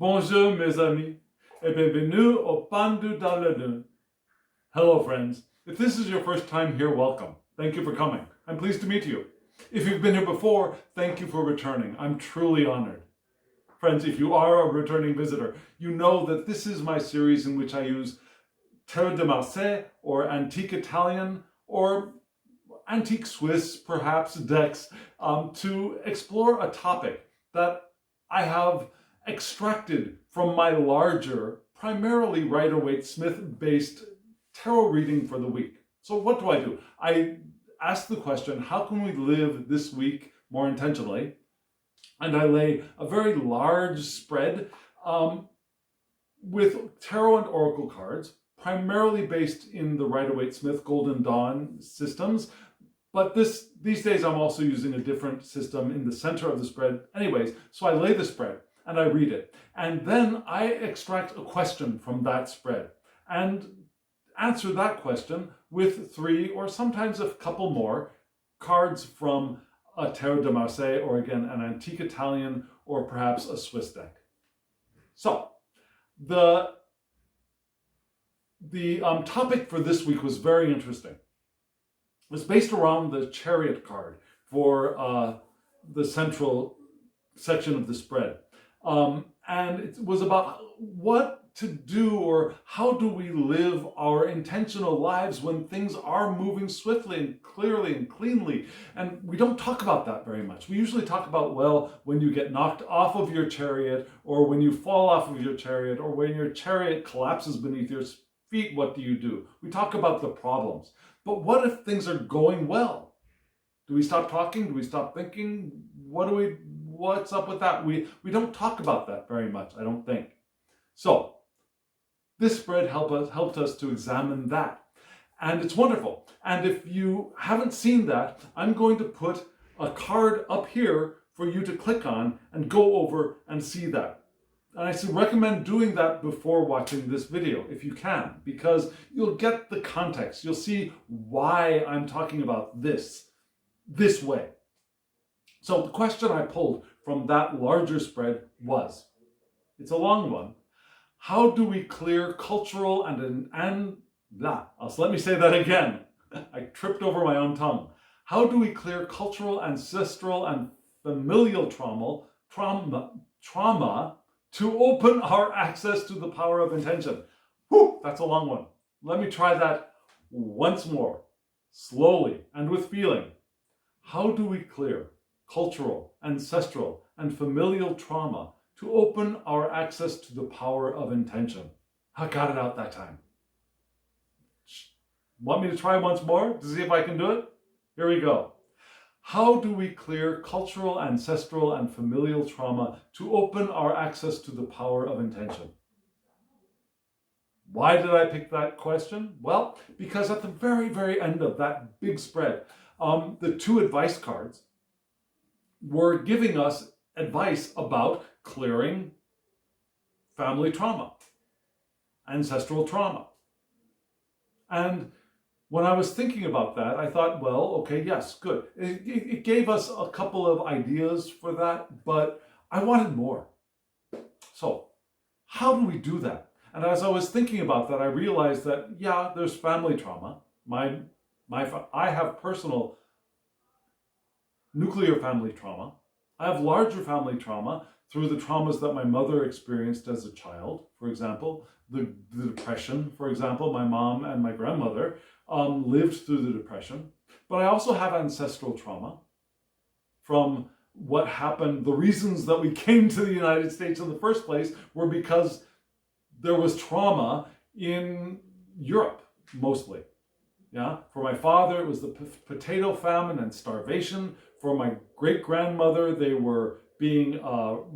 Bonjour mes amis, et bienvenue au Pendu dans la Lune. Hello friends, if this is your first time here, welcome. Thank you for coming. I'm pleased to meet you. If you've been here before, thank you for returning. I'm truly honored. Friends, if you are a returning visitor, you know that this is my series in which I use Tarot de Marseille or Antique Italian or Antique Swiss, perhaps, decks to explore a topic that I have extracted from my larger, primarily Rider-Waite-Smith-based tarot reading for the week. So what do? I ask the question, how can we live this week more intentionally? And I lay a very large spread with tarot and oracle cards, primarily based in the Rider-Waite-Smith Golden Dawn systems. But these days I'm also using a different system in the center of the spread. Anyways, so I lay the spread and I read it. And then I extract a question from that spread and answer that question with 3 or sometimes a couple more cards from a Tarot de Marseille or again an Antique Italian or perhaps a Swiss deck. So the topic for this week was very interesting. It was based around the Chariot card for the central section of the spread. And it was about what to do or how do we live our intentional lives when things are moving swiftly and clearly and cleanly. And we don't talk about that very much. We usually talk about, well, when you get knocked off of your chariot or when you fall off of your chariot or when your chariot collapses beneath your feet, what do? We talk about the problems. But what if things are going well? Do we stop talking? Do we stop thinking? What's up with that? We don't talk about that very much, I don't think. So this spread helped us to examine that. And it's wonderful. And if you haven't seen that, I'm going to put a card up here for you to click on and go over and see that. And I recommend doing that before watching this video, if you can, because you'll get the context. You'll see why I'm talking about this way. So the question I pulled from that larger spread was, it's a long one, how do we clear cultural let me say that again. I tripped over my own tongue. How do we clear cultural, ancestral, and familial trauma to open our access to the power of intention? Whew, that's a long one. Let me try that once more, slowly and with feeling. How do we clear cultural, ancestral, and familial trauma to open our access to the power of intention? I got it out that time. Want me to try once more to see if I can do it? Here we go. How do we clear cultural, ancestral, and familial trauma to open our access to the power of intention? Why did I pick that question? Well, because at the very, very end of that big spread, the 2 advice cards were giving us advice about clearing family trauma, ancestral trauma. And when I was thinking about that, I thought, well, okay, yes, good. It gave us a couple of ideas for that, but I wanted more. So how do we do that? And as I was thinking about that, I realized that, yeah, there's family trauma. I have personal nuclear family trauma. I have larger family trauma through the traumas that my mother experienced as a child, for example, the depression, for example. My mom and my grandmother lived through the depression. But I also have ancestral trauma from what happened. The reasons that we came to the United States in the first place were because there was trauma in Europe, mostly. Yeah, for my father, it was the potato famine and starvation. For my great-grandmother, they were being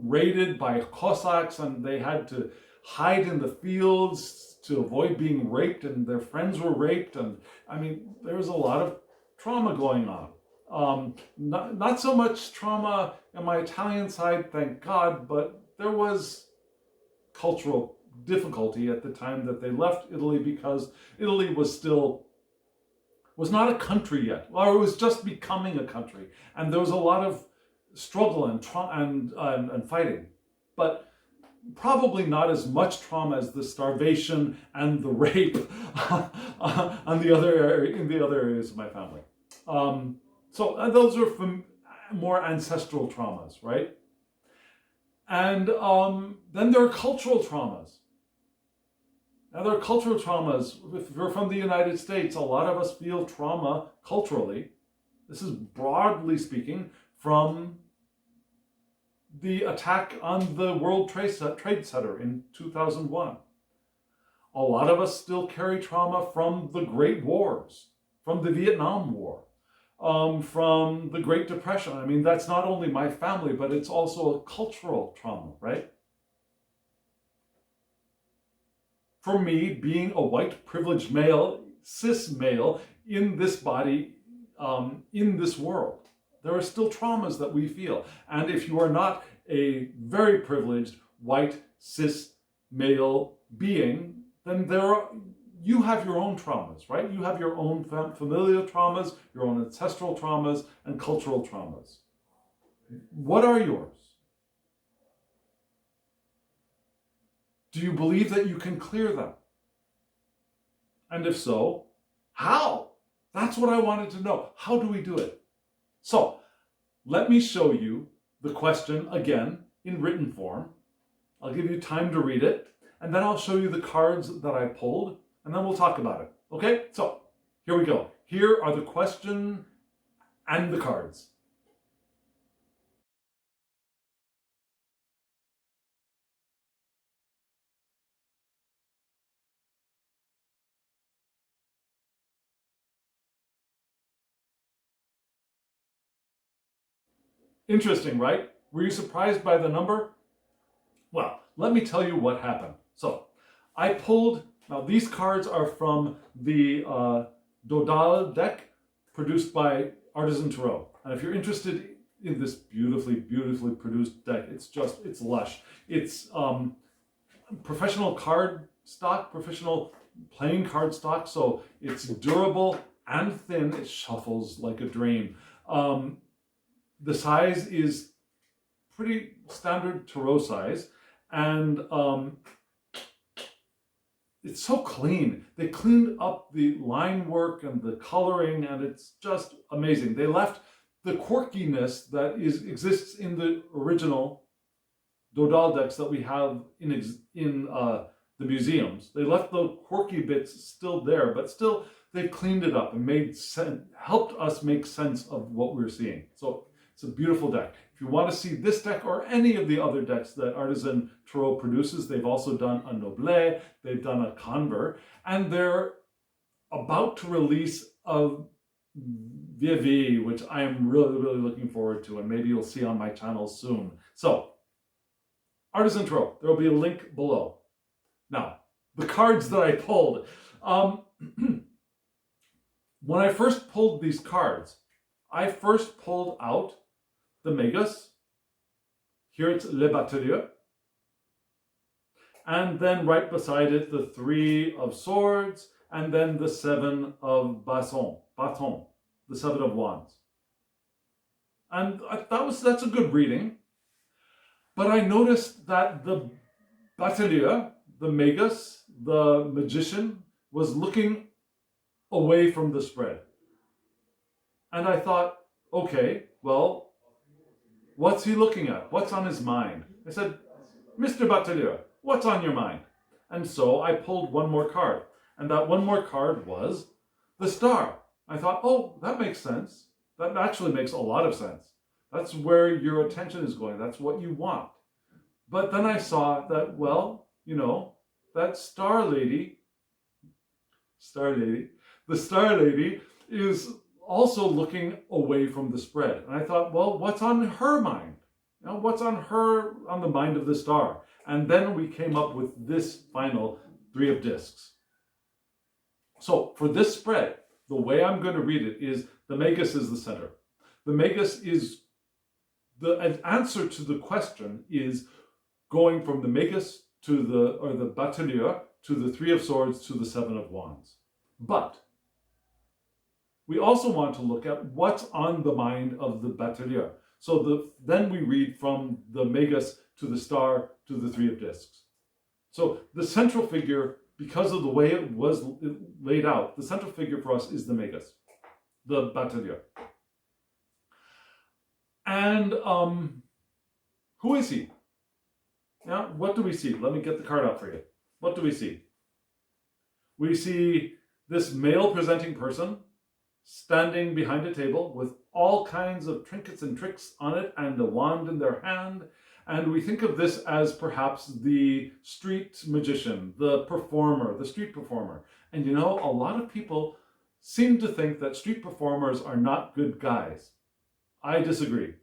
raided by Cossacks and they had to hide in the fields to avoid being raped, and their friends were raped. And I mean, there was a lot of trauma going on. Not so much trauma on my Italian side, thank God, but there was cultural difficulty at the time that they left Italy because Italy was not a country yet, or it was just becoming a country, and there was a lot of struggle and fighting. But probably not as much trauma as the starvation and the rape on the other area, in the other areas of my family. So those are more ancestral traumas, right? And then there are cultural traumas. Now, there are cultural traumas. If you're from the United States, a lot of us feel trauma culturally. This is broadly speaking from the attack on the World Trade Center in 2001. A lot of us still carry trauma from the Great Wars, from the Vietnam War, from the Great Depression. I mean, that's not only my family, but it's also a cultural trauma, right? For me, being a white, privileged male, cis male, in this body, in this world, there are still traumas that we feel. And if you are not a very privileged, white, cis male being, then you have your own traumas, right? You have your own familial traumas, your own ancestral traumas, and cultural traumas. What are yours? Do you believe that you can clear them? And if so, how? That's what I wanted to know. How do we do it? So, let me show you the question again in written form. I'll give you time to read it, and then I'll show you the cards that I pulled, and then we'll talk about it. Okay? So, here we go. Here are the question and the cards. Interesting, right? Were you surprised by the number? Well, let me tell you what happened. So, I pulled, now these cards are from the Dodal deck produced by Artisan Tarot. And if you're interested in this beautifully, beautifully produced deck, it's lush. It's professional card stock, professional playing card stock, so it's durable and thin. It shuffles like a dream. The size is pretty standard tarot size, and it's so clean. They cleaned up the line work and the coloring, and it's just amazing. They left the quirkiness that exists in the original Dodal decks that we have in the museums. They left the quirky bits still there, but still they cleaned it up and helped us make sense of what we're seeing. So it's a beautiful deck. If you want to see this deck or any of the other decks that Artisan Tarot produces, they've also done a Noble, they've done a Conver, and they're about to release a VV, which I am really, really looking forward to, and maybe you'll see on my channel soon. So, Artisan Tarot, there will be a link below. Now, the cards that I pulled. When I first pulled these cards, I first pulled out the Magus. Here it's Le Batelier. And then right beside it, the 3 of Swords, and then the 7 of Baton, the 7 of Wands. And that's a good reading. But I noticed that the Batelier, the Magus, the Magician, was looking away from the spread. And I thought, okay, well, what's he looking at? What's on his mind? I said, Mr. Batelier, what's on your mind? And so I pulled one more card. And that one more card was the Star. I thought, oh, that makes sense. That actually makes a lot of sense. That's where your attention is going. That's what you want. But then I saw that, well, you know, that the Star Lady is also looking away from the spread. And I thought, well, what's on her mind? You know, what's on the mind of the Star? And then we came up with this final 3 of Discs. So for this spread, the way I'm going to read it is the Magus is the center. The Magus is the answer to the question is going from the Magus to the Batelier to the 3 of Swords to the 7 of Wands. But we also want to look at what's on the mind of the Batelier. So then we read from the Magus to the Star to the Three of Discs. So the central figure, because of the way it was laid out, the central figure for us is the Magus, the Batelier. And who is he? Now, what do we see? Let me get the card out for you. What do we see? We see this male presenting person standing behind a table with all kinds of trinkets and tricks on it and a wand in their hand. And we think of this as perhaps the street magician, the performer, the street performer. And you know, a lot of people seem to think that street performers are not good guys. I disagree.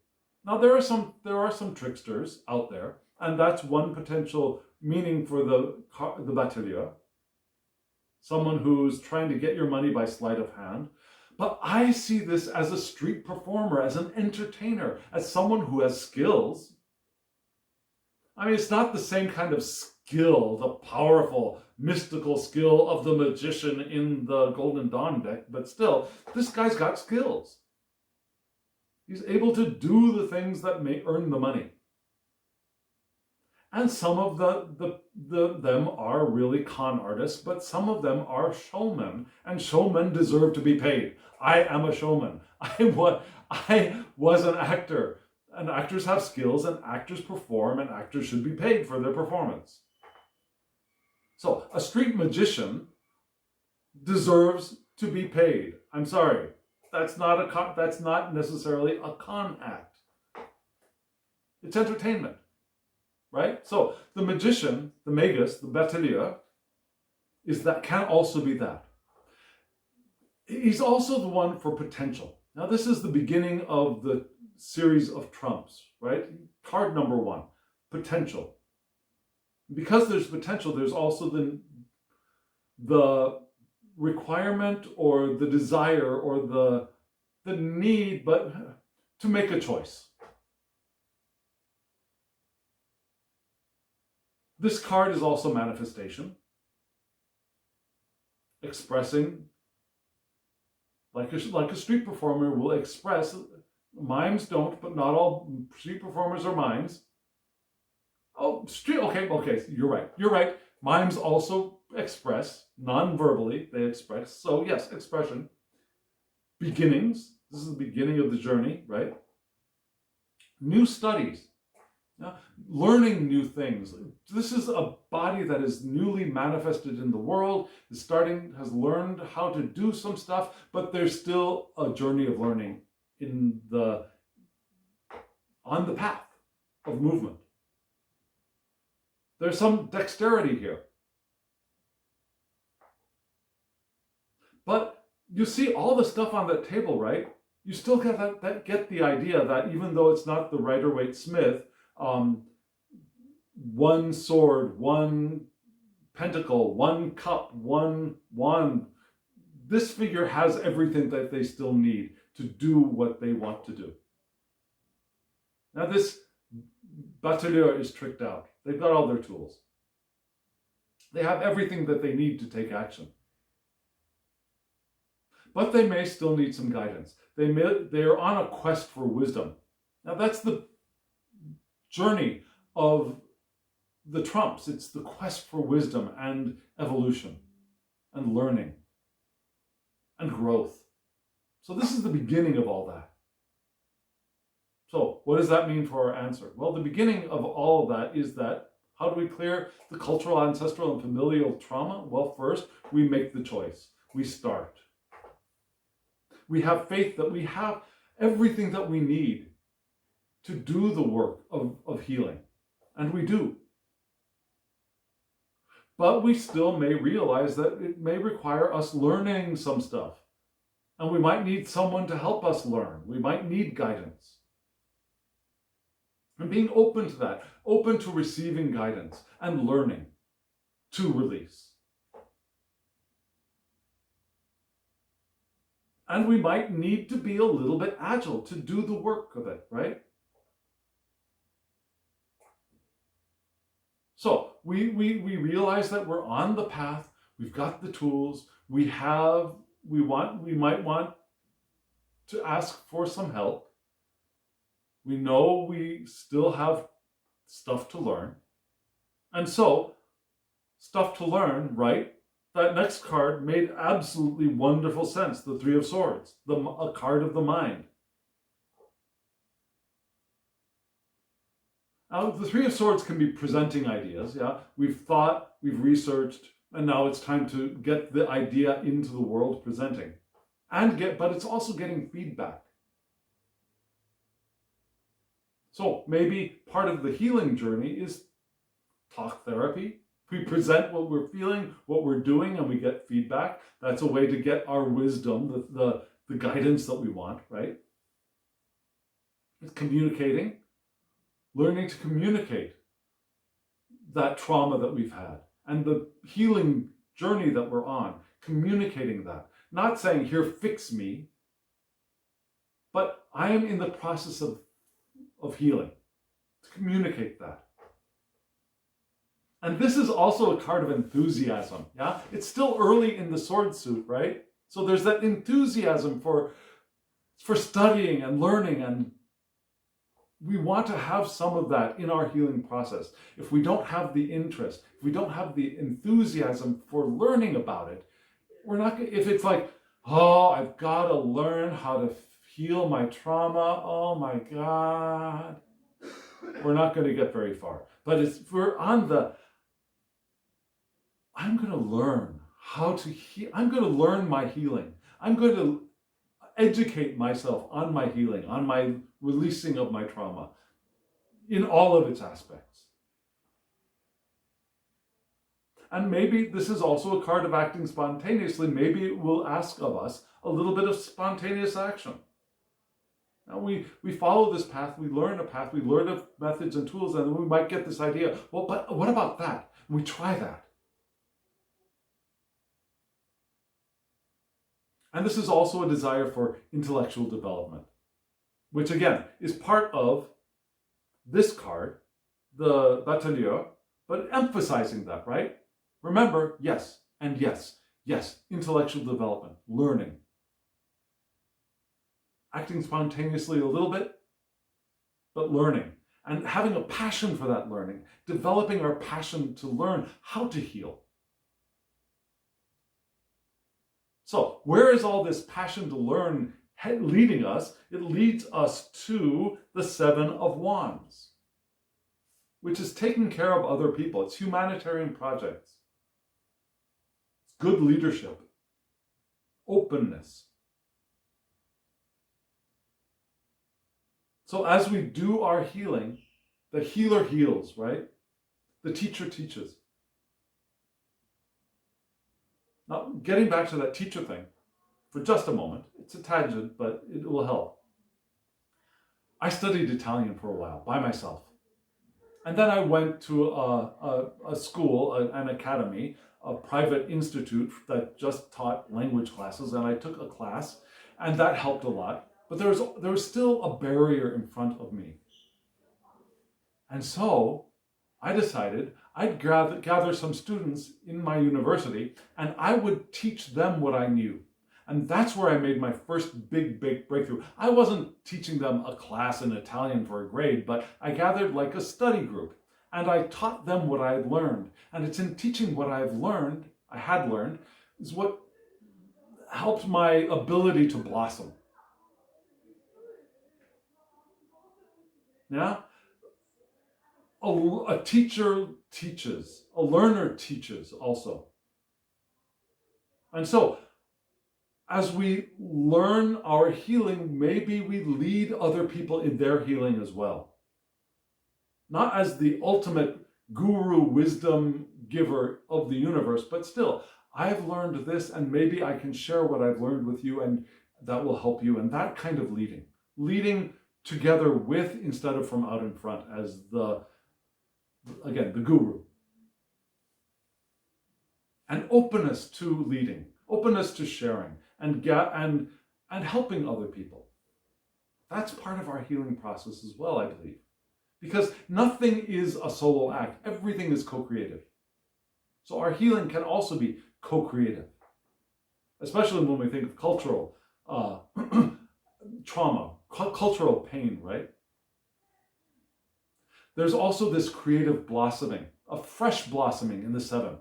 Now, there are some tricksters out there, and that's one potential meaning for the batelier. Someone who's trying to get your money by sleight of hand. But I see this as a street performer, as an entertainer, as someone who has skills. I mean, it's not the same kind of skill, the powerful, mystical skill of the magician in the Golden Dawn deck, but still, this guy's got skills. He's able to do the things that may earn the money. And some of them are really con artists, but some of them are showmen, and showmen deserve to be paid. I am a showman. I was an actor. And actors have skills, and actors perform, and actors should be paid for their performance. So a street magician deserves to be paid. I'm sorry, that's not necessarily a con act. It's entertainment, right? So the magician, the magus, the batelier, can also be that. He's also the one for potential. Now this is the beginning of the series of trumps, right? Card number 1, potential. Because there's potential, there's also the requirement or the desire or the need, but to make a choice. This card is also manifestation, expressing, like a street performer will express. Mimes don't, but not all street performers are mimes. Oh, okay, you're right. Mimes also express, non-verbally, they express. So yes, expression. Beginnings, this is the beginning of the journey, right? New studies, learning new things. This is a body that is newly manifested in the world, has learned how to do some stuff, but there's still a journey of learning on the path of movement. There's some dexterity here. But you see all the stuff on that table, right? You still get the idea that even though it's not the Rider-Waite Smith, one sword, one pentacle, one cup, one wand, this figure has everything that they still need to do what they want to do. Now this batelier is tricked out. They've got all their tools. They have everything that they need to take action. But they may still need some guidance. They are on a quest for wisdom. Now that's the journey of the trumps. It's the quest for wisdom and evolution and learning and growth. So this is the beginning of all that. So what does that mean for our answer? Well, the beginning of all of that is that, how do we clear the cultural, ancestral, and familial trauma? Well, first, we make the choice. We start. We have faith that we have everything that we need to do the work of healing. And we do. But we still may realize that it may require us learning some stuff. And we might need someone to help us learn. We might need guidance. And being open to that, open to receiving guidance and learning to release. And we might need to be a little bit agile to do the work of it, right? So we realize that we're on the path, we've got the tools, we might want to ask for some help. We know we still have stuff to learn. And so, stuff to learn, right? That next card made absolutely wonderful sense. The Three of Swords, a card of the mind. Now, the Three of Swords can be presenting ideas, yeah? We've thought, we've researched, and now it's time to get the idea into the world presenting. But it's also getting feedback. So maybe part of the healing journey is talk therapy. We present what we're feeling, what we're doing, and we get feedback. That's a way to get our wisdom, the guidance that we want, right? It's communicating. Learning to communicate that trauma that we've had and the healing journey that we're on, communicating that. Not saying, here, fix me, but I am in the process of healing. To communicate that. And this is also a card of enthusiasm, yeah? It's still early in the sword suit, right? So there's that enthusiasm for studying and learning, and we want to have some of that in our healing process. If we don't have the interest, if we don't have the enthusiasm for learning about it, we're not, if it's like, oh, I've got to learn how to heal my trauma, oh my God, we're not going to get very far. But if we're on I'm going to learn how to heal, I'm going to learn my healing. I'm going to educate myself on my healing, on my releasing of my trauma in all of its aspects. And maybe this is also a card of acting spontaneously. Maybe it will ask of us a little bit of spontaneous action. Now we follow this path, we learn a path, we learn of methods and tools, and then we might get this idea, well, but what about that? We try that. And this is also a desire for intellectual development, which again is part of this card, the Batelier, but emphasizing that, right? Remember, yes, and yes, yes, intellectual development, learning. Acting spontaneously a little bit, but learning. And having a passion for that learning, developing our passion to learn how to heal. So, where is all this passion to learn leading us? It leads us to the Seven of Wands, which is taking care of other people. It's humanitarian projects. It's good leadership, openness. So as we do our healing, the healer heals, right? The teacher teaches. Now, getting back to that teacher thing for just a moment, it's a tangent, but it will help. I studied Italian for a while by myself. And then I went to a school, an academy, a private institute that just taught language classes, and I took a class, and that helped a lot. But there was still a barrier in front of me. And so I decided I'd gather some students in my university, and I would teach them what I knew. And that's where I made my first big breakthrough. I wasn't teaching them a class in Italian for a grade, but I gathered like a study group, and I taught them what I had learned. And it's in teaching what I had learned, is what helped my ability to blossom. Yeah? A teacher teaches, a learner teaches also. And so, as we learn our healing, maybe we lead other people in their healing as well. Not as the ultimate guru wisdom giver of the universe, but still, I've learned this, and maybe I can share what I've learned with you, and that will help you. And that kind of leading together with, instead of from out in front, as the guru. And openness to leading, openness to sharing, and helping other people. That's part of our healing process as well, I believe. Because nothing is a solo act. Everything is co-creative. So our healing can also be co-creative. Especially when we think of cultural trauma, cultural pain, right? There's also this creative blossoming a fresh blossoming in the 7.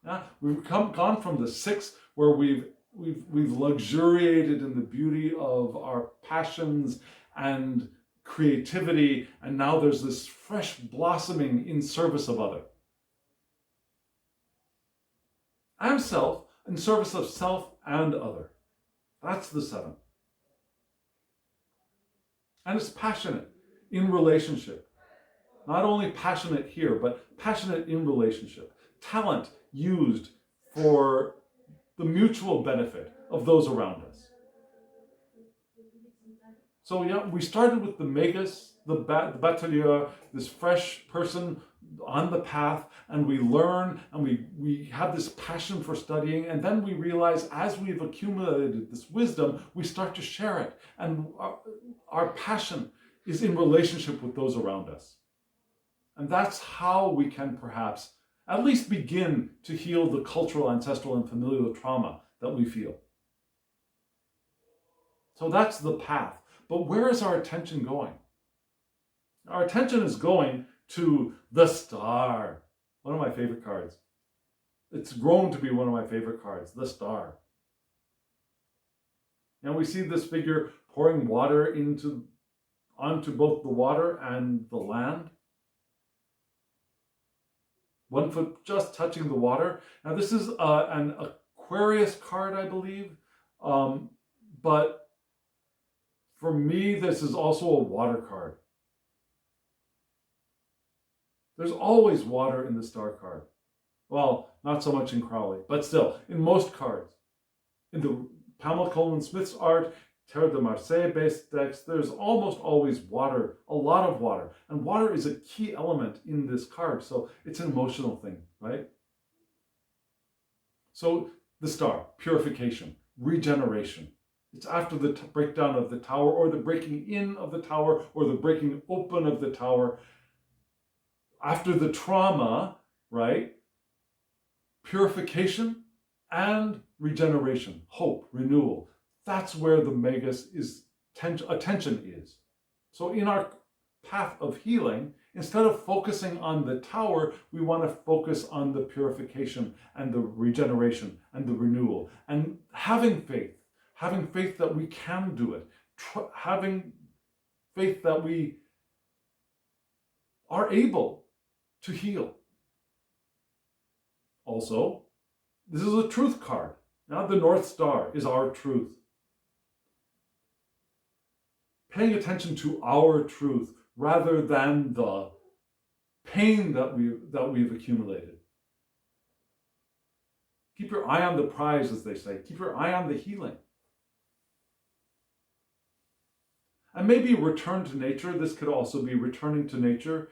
Yeah? We've gone from the 6, where we've luxuriated in the beauty of our passions and creativity, and now there's this fresh blossoming in service of other. And self, in service of self and other. That's the 7. And it's passionate in relationship. Not only passionate here, but passionate in relationship. Talent used for the mutual benefit of those around us. So yeah, we started with the magus, the batelier, this fresh person on the path, and we learn, and we have this passion for studying, and then we realize as we've accumulated this wisdom, we start to share it, and our passion is in relationship with those around us. And that's how we can perhaps at least begin to heal the cultural, ancestral, and familial trauma that we feel. So that's the path. But where is our attention going? Our attention is going to the Star, one of my favorite cards. It's grown to be one of my favorite cards, the Star. And we see this figure pouring water onto both the water and the land. One foot just touching the water. Now this is an Aquarius card, I believe. But for me, this is also a water card. There's always water in the Star card. Well, not so much in Crowley, but still, in most cards. In the Pamela Colman Smith's art, Tarot de Marseille based decks, there's almost always water, a lot of water. And water is a key element in this card, so it's an emotional thing, right? So the Star, purification, regeneration. It's after the breakdown of the tower, or the breaking in of the tower, or the breaking open of the tower. After the trauma, right? Purification and regeneration, hope, renewal. That's where the magus attention is. So in our path of healing, instead of focusing on the tower, we want to focus on the purification and the regeneration and the renewal. And having faith that we can do it, having faith that we are able to heal. Also, this is a truth card. Now the North Star is our truth. Paying attention to our truth rather than the pain that we've accumulated. Keep your eye on the prize, as they say. Keep your eye on the healing. And maybe return to nature. This could also be returning to nature.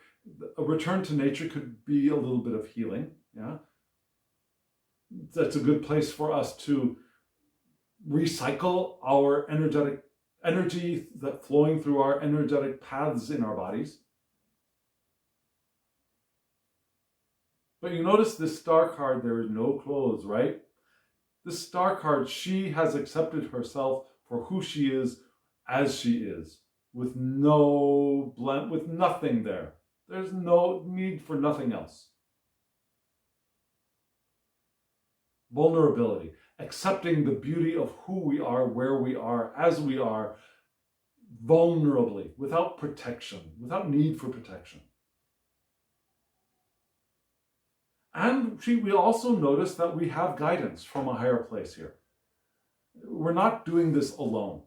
A return to nature could be a little bit of healing. Yeah, that's a good place for us to recycle our energy that flowing through our energetic paths in our bodies. But you notice this Star card, there is no clothes, right? This Star card, she has accepted herself for who she is, as she is, with nothing there. There's no need for nothing else. Vulnerability, accepting the beauty of who we are, where we are, as we are, vulnerably, without protection, without need for protection. And we also notice that we have guidance from a higher place here. We're not doing this alone.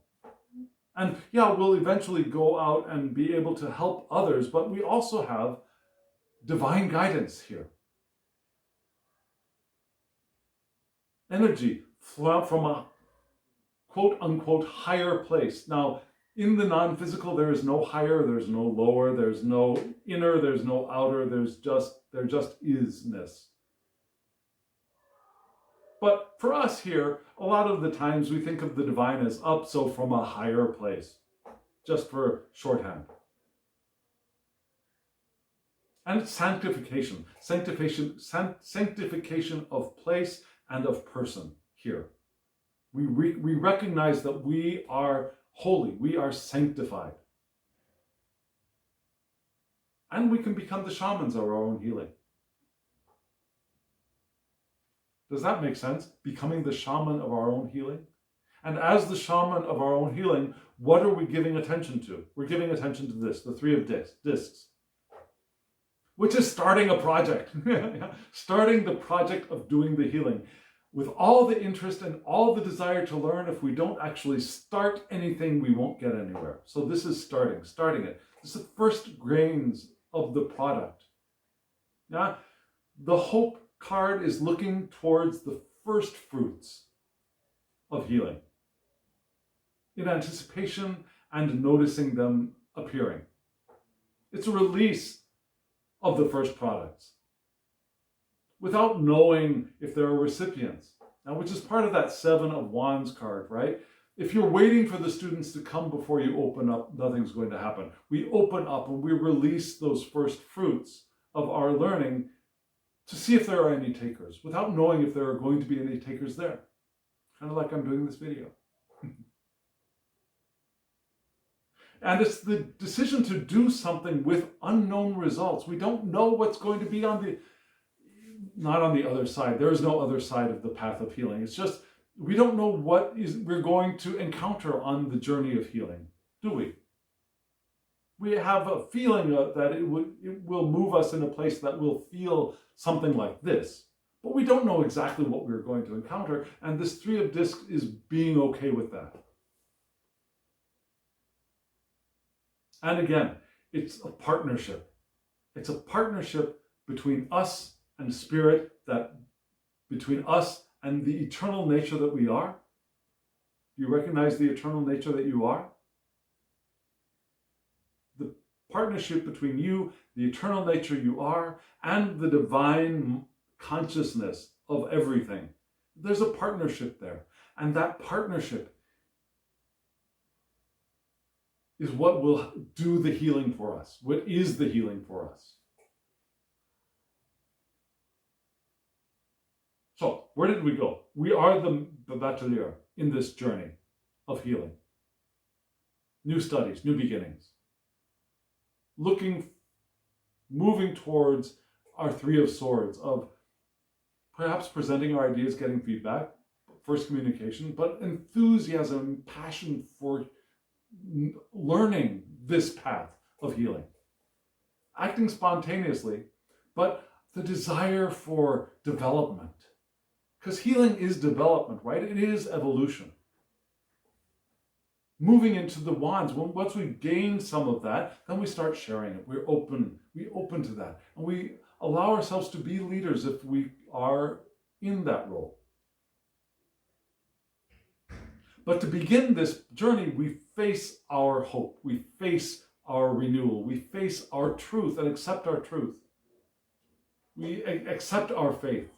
And yeah, we'll eventually go out and be able to help others, but we also have divine guidance here. Energy from a quote-unquote higher place. Now, in the non-physical, there is no higher, there's no lower, there's no inner, there's no outer, there just isness. But for us here, a lot of the times we think of the divine as up, so from a higher place, just for shorthand. And it's sanctification of place and of person here. We recognize that we are holy, we are sanctified. And we can become the shamans of our own healing. Does that make sense? Becoming the shaman of our own healing? And as the shaman of our own healing, what are we giving attention to? We're giving attention to this, the three of discs, which is starting a project. Starting the project of doing the healing. With all the interest and all the desire to learn, if we don't actually start anything, we won't get anywhere. So this is starting it. This is the first grains of the product. Now, the hope card is looking towards the first fruits of healing in anticipation and noticing them appearing. It's a release of the first products without knowing if there are recipients. Now, which is part of that Seven of Wands card, right? If you're waiting for the students to come before you open up, nothing's going to happen. We open up and we release those first fruits of our learning to see if there are any takers, without knowing if there are going to be any takers there. Kind of like I'm doing this video. And it's the decision to do something with unknown results. We don't know what's going to be not on the other side. There is no other side of the path of healing. It's just, we don't know what we're going to encounter on the journey of healing, do we? We have a feeling that it will move us in a place that will feel something like this. But we don't know exactly what we're going to encounter. And this Three of Discs is being okay with that. And again, it's a partnership. It's a partnership between us and spirit, between us and the eternal nature that we are. Do you recognize the eternal nature that you are? The partnership between you, the eternal nature you are, and the divine consciousness of everything. There's a partnership there. And that partnership is what will do the healing for us. What is the healing for us? So, where did we go? We are the batelier in this journey of healing. New studies, new beginnings. Moving towards our Three of Swords, of perhaps presenting our ideas, getting feedback, first communication, but enthusiasm, passion for learning this path of healing. Acting spontaneously, but the desire for development. Because healing is development, right? It is evolution. Moving into the wands, once we gain some of that, then we start sharing it. We open to that. And we allow ourselves to be leaders if we are in that role. But to begin this journey, we face our hope. We face our renewal. We face our truth and accept our truth. We accept our faith.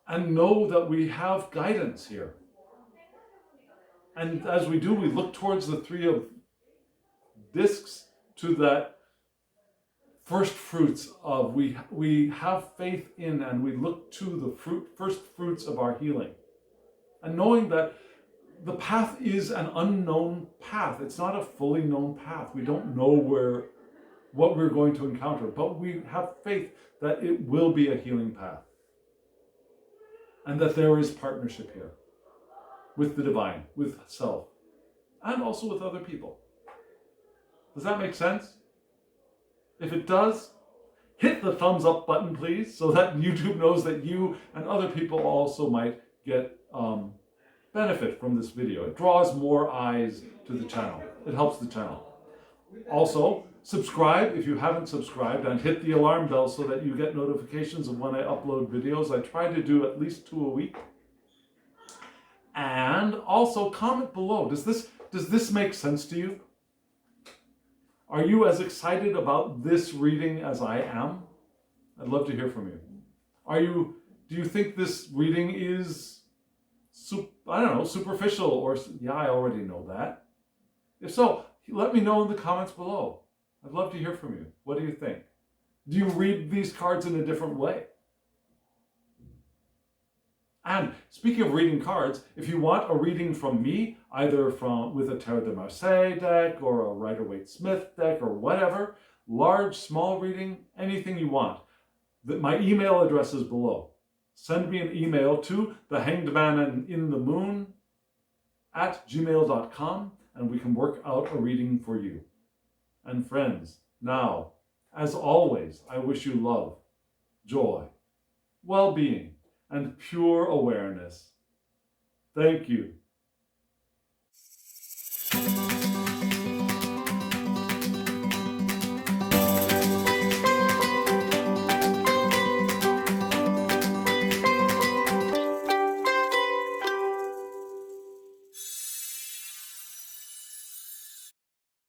And know that we have guidance here. And as we do, we look towards the Three of Discs, to that first fruits of, we have faith in, and we look to the first fruits of our healing. And knowing that the path is an unknown path. It's not a fully known path. We don't know what we're going to encounter, but we have faith that it will be a healing path. And that there is partnership here with the divine, with self, and also with other people. Does that make sense? If it does, hit the thumbs up button, please, so that YouTube knows that you and other people also might get benefit from this video. It draws more eyes to the channel. It helps the channel. Also, subscribe if you haven't subscribed, and hit the alarm bell so that you get notifications of when I upload videos. I try to do at least 2 a week. And also comment below. Does this make sense to you? Are you as excited about this reading as I am? I'd love to hear from you. Do you think this reading is, superficial, or, yeah, I already know that. If so, let me know in the comments below. I'd love to hear from you. What do you think? Do you read these cards in a different way? And speaking of reading cards, if you want a reading from me, either with a Tarot de Marseille deck or a Rider-Waite-Smith deck or whatever, large, small reading, anything you want, my email address is below. Send me an email to thehangedmaninthemoon@gmail.com and we can work out a reading for you. And friends, now, as always, I wish you love, joy, well-being, and pure awareness. Thank you.